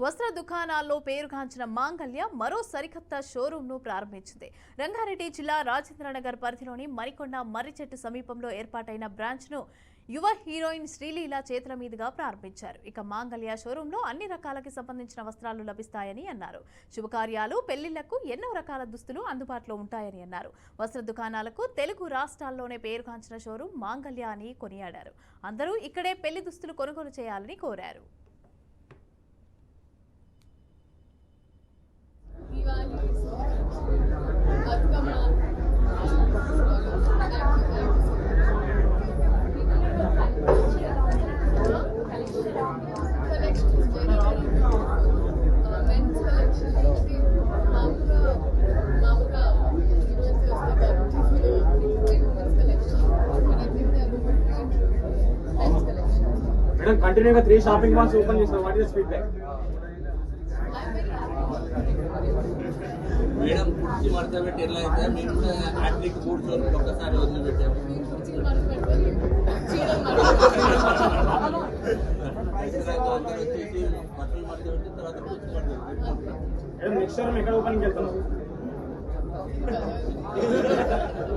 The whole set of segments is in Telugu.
వస్త్ర దుకాణాల్లో పేరుగాంచిన మాంగళ్య మరో సరికొత్త షోరూంను ప్రారంభించింది. రంగారెడ్డి జిల్లా రాజేంద్రనగర్ పరిధిలోని మరికొండ మర్రిచెట్టు సమీపంలో ఏర్పాటైన బ్రాంచ్ను యువ హీరోయిన్ శ్రీలీల చేతుల మీదుగా ప్రారంభించారు. ఇక మాంగళ్య షోరూంలో అన్ని రకాలకి సంబంధించిన వస్త్రాలు లభిస్తాయని అన్నారు. శుభకార్యాలు, పెళ్లిళ్లకు ఎన్నో రకాల దుస్తులు అందుబాటులో ఉంటాయని అన్నారు. వస్త్ర దుకాణాలకు తెలుగు రాష్ట్రాల్లోనే పేరుగాంచిన షోరూం మాంగళ్య అని కొనియాడారు. అందరూ ఇక్కడే పెళ్లి దుస్తులు కొనుగోలు చేయాలని కోరారు. Madam, continue 3 shopping malls open. What is the feedback? Madam కుర్చీ మడత పెట్టి ఎలా అయితే మేము హ్యాట్రిక్ కూర్చొని ఒక్కసారి వదిలిపెట్టాము. అందరూ వచ్చేసి బట్టలు మడత పెట్టి తర్వాత కుర్చీ మడత నెక్స్ట్ టైం ఎక్కడ ఓపెన్ చేస్తాం?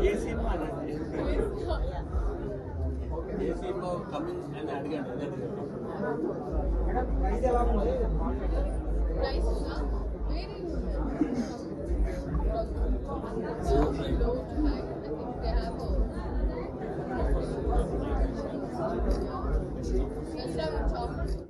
ఏ సినిమా ఏ సినిమా కమింగ్ అని అడిగాను. Price